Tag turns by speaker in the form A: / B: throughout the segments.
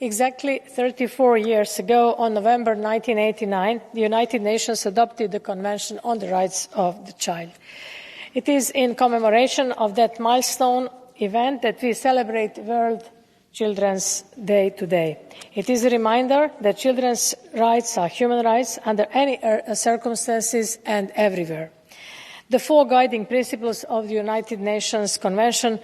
A: Exactly 34 years ago, on November 1989, the United Nations adopted the Convention on the Rights of the Child. It is in commemoration of that milestone event that we celebrate World Children's Day today. It is a reminder that children's rights are human rights under any circumstances and everywhere. The four guiding principles of the United Nations Convention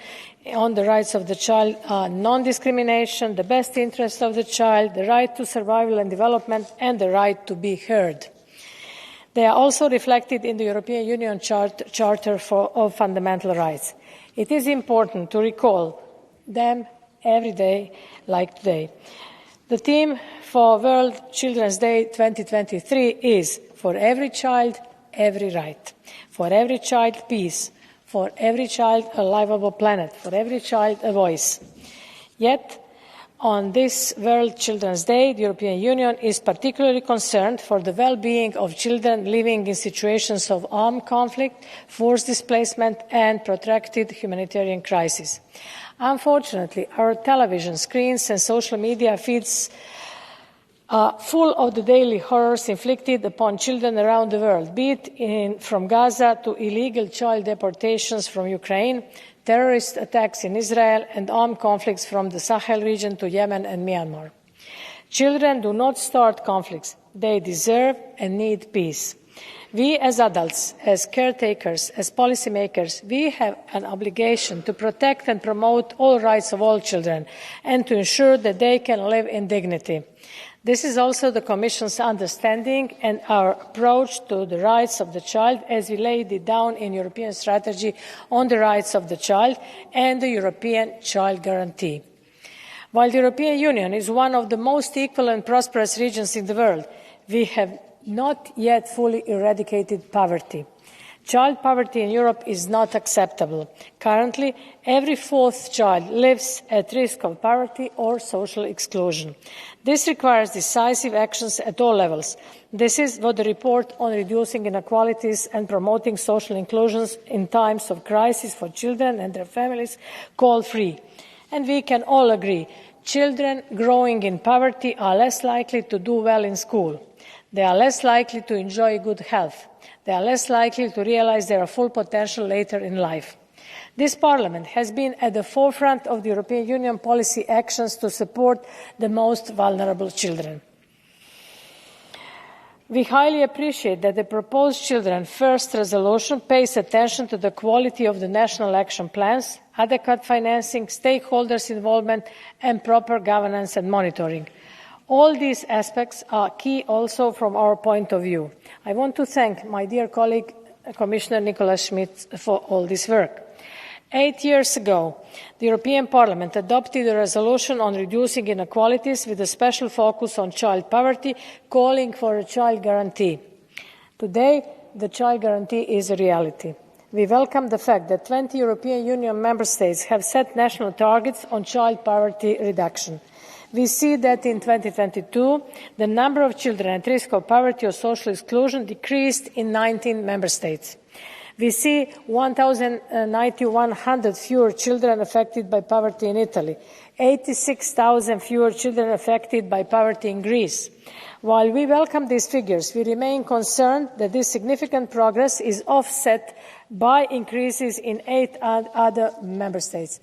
A: on the Rights of the Child are non-discrimination, the best interest of the child, the right to survival and development, and the right to be heard. They are also reflected in the European Union Charter of Fundamental Rights. It is important to recall them every day like today. The theme for World Children's Day 2023 is "For every child, every right. For every child, peace. For every child, a liveable planet. For every child, a voice." Yet, on this World Children's Day, the European Union is particularly concerned for the well-being of children living in situations of armed conflict, forced displacement, and protracted humanitarian crises. Unfortunately, our television screens and social media feeds are full of the daily horrors inflicted upon children around the world, be it from Gaza to illegal child deportations from Ukraine, terrorist attacks in Israel, and armed conflicts from the Sahel region to Yemen and Myanmar. Children do not start conflicts. They deserve and need peace. We as adults, as caretakers, as policymakers, we have an obligation to protect and promote all rights of all children and to ensure that they can live in dignity. This is also the Commission's understanding and our approach to the rights of the child as we laid it down in European Strategy on the Rights of the Child and the European Child Guarantee. While the European Union is one of the most equal and prosperous regions in the world, we have not yet fully eradicated poverty. Child poverty in Europe is not acceptable. Currently, every fourth child lives at risk of poverty or social exclusion. This requires decisive actions at all levels. This is what the report on reducing inequalities and promoting social inclusion in times of crisis for children and their families called for. And we can all agree, children growing in poverty are less likely to do well in school. They are less likely to enjoy good health. They are less likely to realize their full potential later in life. This Parliament has been at the forefront of the European Union policy actions to support the most vulnerable children. We highly appreciate that the proposed Children First resolution pays attention to the quality of the national action plans, adequate financing, stakeholders' involvement, and proper governance and monitoring. All these aspects are key also from our point of view. I want to thank my dear colleague, Commissioner Nicolas Schmit, for all this work. 8 years ago, the European Parliament adopted a resolution on reducing inequalities with a special focus on child poverty, calling for a child guarantee. Today, the child guarantee is a reality. We welcome the fact that 20 European Union member states have set national targets on child poverty reduction. We see that in 2022, the number of children at risk of poverty or social exclusion decreased in 19 member states. We see 1,100 fewer children affected by poverty in Italy, 86,000 fewer children affected by poverty in Greece. While we welcome these figures, we remain concerned that this significant progress is offset by increases in 8 other member states.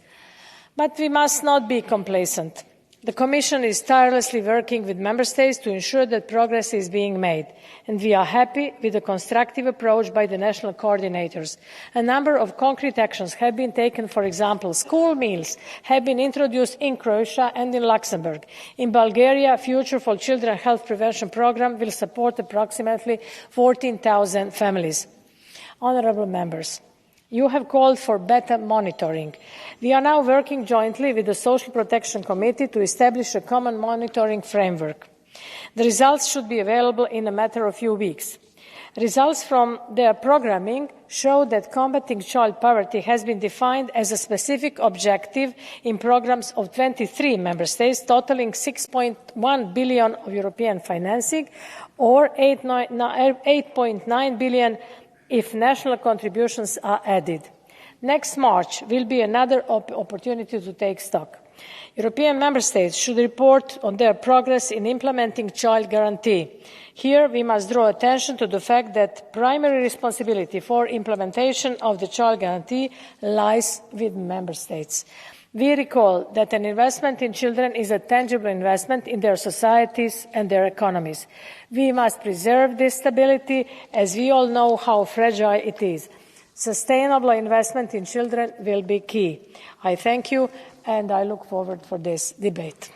A: But we must not be complacent. The Commission is tirelessly working with Member States to ensure that progress is being made, and we are happy with the constructive approach by the national coordinators. A number of concrete actions have been taken. For example, school meals have been introduced in Croatia and in Luxembourg. In Bulgaria, Future for Children Health Prevention Programme will support approximately 14,000 families. Honourable members, you have called for better monitoring. We are now working jointly with the Social Protection Committee to establish a common monitoring framework. The results should be available in a matter of few weeks. Results from their programming show that combating child poverty has been defined as a specific objective in programmes of 23 member states, totalling 6.1 billion of European financing, or 8.9 billion if national contributions are added. Next March will be another opportunity to take stock. European Member States should report on their progress in implementing child guarantee. Here, we must draw attention to the fact that primary responsibility for implementation of the child guarantee lies with Member States. We recall that an investment in children is a tangible investment in their societies and their economies. We must preserve this stability, as we all know how fragile it is. Sustainable investment in children will be key. I thank you, and I look forward for this debate.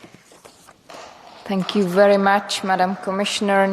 B: Thank you very much, Madam Commissioner.